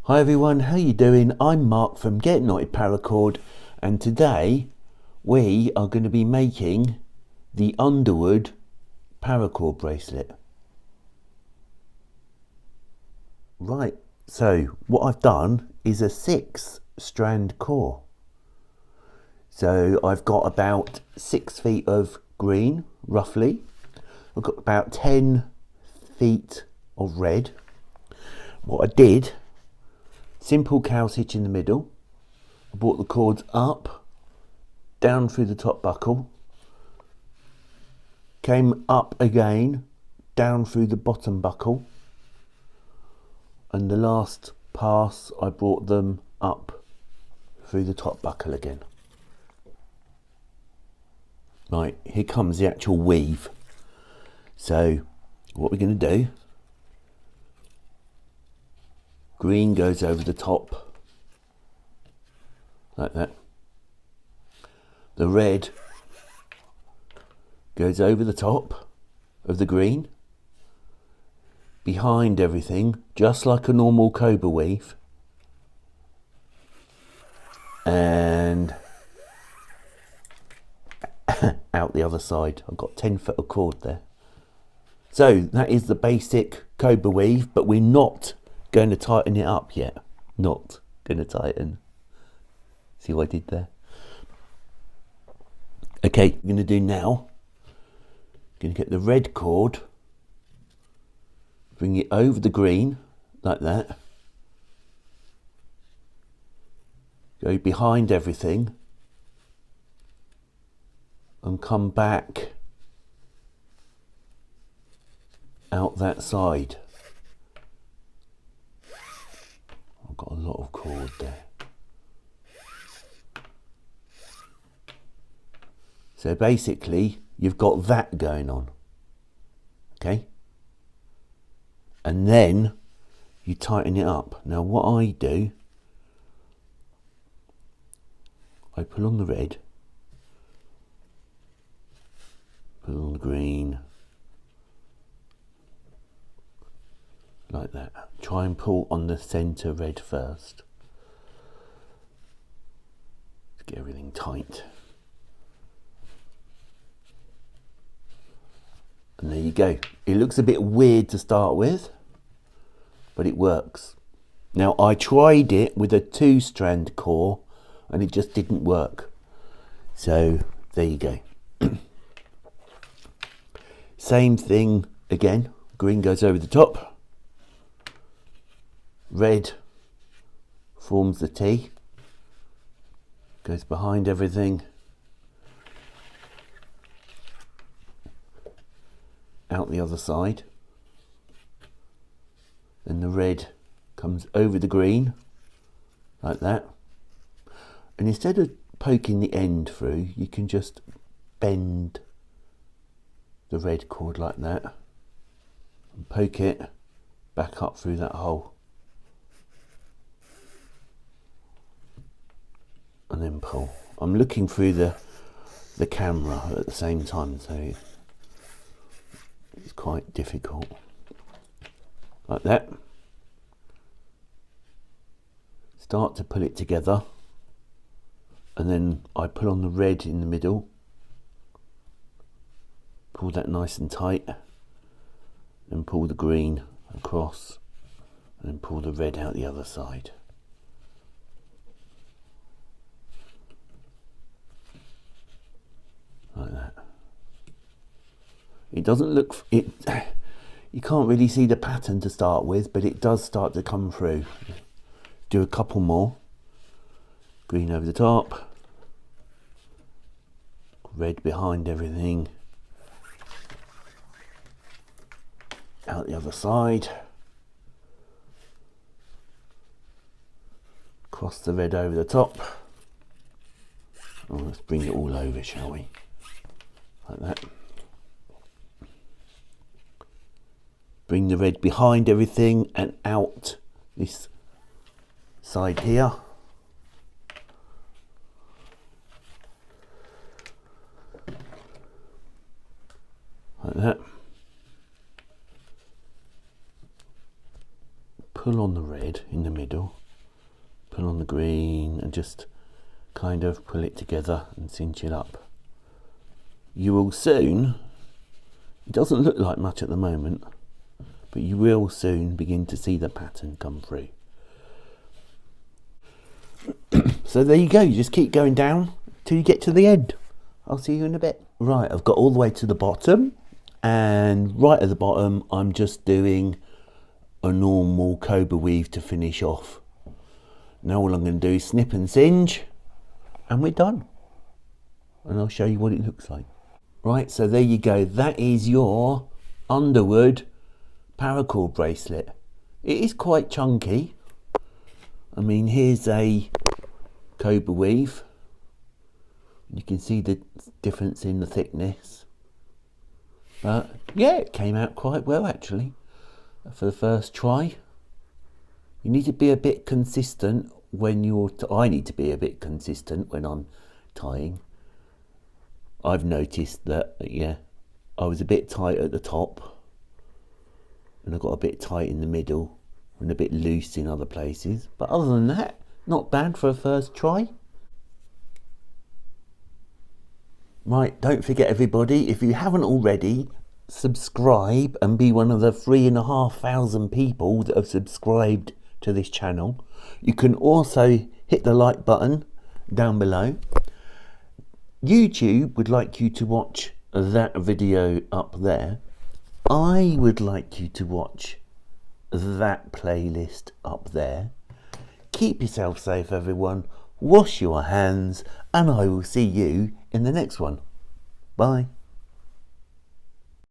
Hi everyone, how you doing? I'm Mark from Underwood Paracord, and today we are going to be making the Underwood Paracord Bracelet. Right, so what I've done is a 6-strand core. So I've got about 6 feet of green, roughly. I've got about 10 feet of red. What I did, simple cow hitch in the middle. I brought the cords up, down through the top buckle, came up again, down through the bottom buckle, and the last pass I brought them up through the top buckle again. Right, here comes the actual weave. So what we're going to do, green goes over the top like that. The red goes over the top of the green, behind everything, just like a normal cobra weave, and out the other side. I've got 10 foot of cord there. So that is the basic cobra weave, but we're not going to tighten it up yet. Not going to tighten. See what I did there? Okay, we're going to do now, going to get the red cord, bring it over the green like that, go behind everything and come back out that side. I've got a lot of cord there. So basically you've got that going on, okay? And then you tighten it up. Now what I do, I pull on the red, pull on the green, like that. Try and pull on the center red first. Let's get everything tight. And there you go. It looks a bit weird to start with, but it works. Now I tried it with a 2-strand core and it just didn't work. So there you go. Same thing again. Green goes over the top. Red forms the T. Goes behind everything. Out the other side. Then the red comes over the green like that, and instead of poking the end through, you can just bend the red cord like that and poke it back up through that hole and then pull. I'm looking through the camera at the same time, so it's quite difficult. Like that. Start to pull it together, and then I pull on the red in the middle, pull that nice and tight, and pull the green across, and then pull the red out the other side. Like that. It doesn't look, you can't really see the pattern to start with, but it does start to come through. Do a couple more. Green over the top, red behind everything, out the other side, cross the red over the top. Oh, let's bring it all over, shall we? Like that. Bring the red behind everything and out this side here. Like that. Pull on the red in the middle Put on the green and just kind of pull it together and cinch it up. You will soon, it doesn't look like much at the moment, but you will soon begin to see the pattern come through. So there you go, you just keep going down till you get to the end. I'll see you in a bit. Right, I've got all the way to the bottom, and right at the bottom I'm just doing a normal cobra weave to finish off. Now all I'm going to do is snip and singe, and we're done. And I'll show you what it looks like. Right, so there you go. That is your Underwood Paracord Bracelet. It is quite chunky. I mean, here's a cobra weave. You can see the difference in the thickness. But yeah, it came out quite well actually for the first try. You need to be a bit consistent when you're, I need to be a bit consistent when I'm tying. I've noticed that, yeah, I was a bit tight at the top and I got a bit tight in the middle and a bit loose in other places. But other than that, not bad for a first try. Right, don't forget everybody, if you haven't already, subscribe and be one of the 3,500 people that have subscribed to this channel. You can also hit the like button down below. YouTube would like you to watch that video up there. I would like you to watch that playlist up there. Keep yourself safe everyone, wash your hands, and I will see you in the next one. Bye.